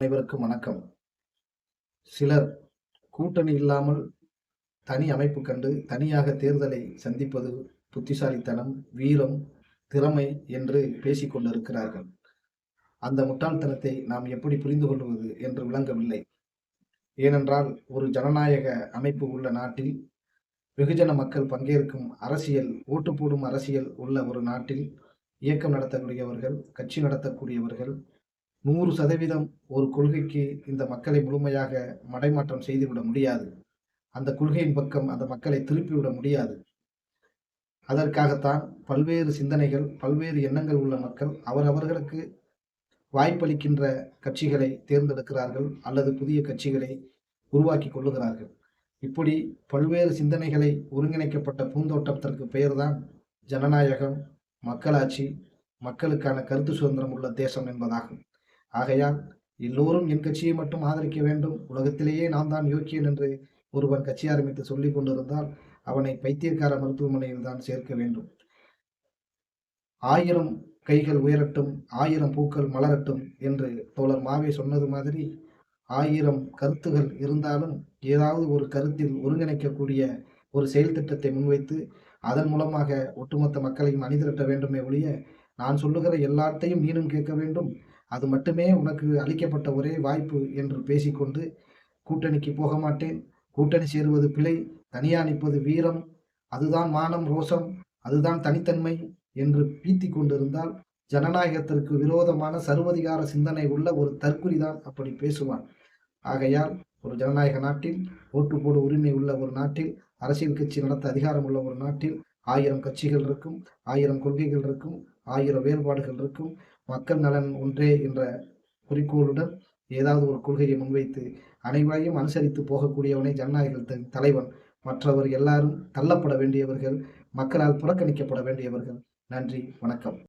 அனைவருக்கும் வணக்கம். சிலர் கூட்டணி இல்லாமல் தனி அமைப்பு கண்டு தனியாக தேர்தலை சந்திப்பது புத்திசாலித்தனம், வீரம், திறமை என்று பேசிக் கொண்டிருக்கிறார்கள். அந்த முட்டாள்தனத்தை நாம் எப்படி புரிந்து கொள்வது என்று விளங்கவில்லை. ஏனென்றால் ஒரு ஜனநாயக அமைப்பு உள்ள நாட்டில் வெகுஜன மக்கள் பங்கேற்கும் அரசியல், ஓட்டு போடும் அரசியல் உள்ள ஒரு நாட்டில் இயக்கம் நடத்தக்கூடியவர்கள், கட்சி நடத்தக்கூடியவர்கள் 100% ஒரு கொள்கைக்கு இந்த மக்களை முழுமையாக மடைமாற்றம் செய்துவிட முடியாது. அந்த கொள்கையின் பக்கம் அந்த மக்களை திருப்பிவிட முடியாது. அதற்காகத்தான் பல்வேறு சிந்தனைகள், பல்வேறு எண்ணங்கள் உள்ள மக்கள் அவரவர்களுக்கு வாய்ப்பளிக்கின்ற கட்சிகளை தேர்ந்தெடுக்கிறார்கள் அல்லது புதிய கட்சிகளை உருவாக்கிக் கொள்ளுகிறார்கள். இப்படி பல்வேறு சிந்தனைகளை ஒருங்கிணைக்கப்பட்ட பூந்தோட்டத்திற்கு பெயர்தான் ஜனநாயகம், மக்களாட்சி, மக்களுக்கான கருத்து சுதந்திரம் உள்ள தேசம் என்பதாகும். ஆகையால் எல்லோரும் என் கட்சியை மட்டும் ஆதரிக்க வேண்டும், உலகத்திலேயே நான் தான் யோக்கியன் என்று ஒருவன் கட்சி ஆரம்பித்து சொல்லிக் கொண்டிருந்தால் அவனை பைத்தியக்கார மருத்துவமனையில் தான் சேர்க்க வேண்டும். 1000 கைகள் உயரட்டும், 1000 பூக்கள் மலரட்டும் என்று தோழர் மாவே சொன்னது மாதிரி 1000 கருத்துகள் இருந்தாலும் ஏதாவது ஒரு கருத்தில் ஒருங்கிணைக்கக்கூடிய ஒரு செயல் திட்டத்தை முன்வைத்து அதன் மூலமாக ஒட்டுமொத்த மக்களையும் அணிதிரட்ட வேண்டுமே ஒழிய, நான் சொல்லுகிற எல்லாத்தையும் நீனும் கேட்க வேண்டும், அது மட்டுமே உனக்கு அளிக்கப்பட்ட ஒரே வாய்ப்பு என்று பேசிக்கொண்டு கூட்டணிக்கு போக மாட்டேன், கூட்டணி சேருவது பிழை, தனியா நிற்பது வீரம், அதுதான் மானம், ரோசம், அதுதான் தனித்தன்மை என்று பீத்திக் கொண்டிருந்தால் ஜனநாயகத்திற்கு விரோதமான சர்வதிகார சிந்தனை உள்ள ஒரு தற்குறிதான் அப்படி பேசுவான். ஆகையால் ஒரு ஜனநாயக நாட்டில், ஓட்டு போடு உரிமை உள்ள ஒரு நாட்டில், அரசியல் கட்சி நடத்த அதிகாரம் உள்ள ஒரு நாட்டில் 1000 கட்சிகள் இருக்கும், 1000 கொள்கைகள் இருக்கும், 1000 வேறுபாடுகள் இருக்கும். மக்கள் நலன் ஒன்றே என்ற குறிக்கோளுடன் ஏதாவது ஒரு கொள்கையை முன்வைத்து அனைவரையும் அனுசரித்து போகக்கூடியவனே ஜனநாயகத்தின் தலைவன். மற்றவர் எல்லாரும் தள்ளப்பட வேண்டியவர்கள், மக்களால் புறக்கணிக்கப்பட வேண்டியவர்கள். நன்றி, வணக்கம்.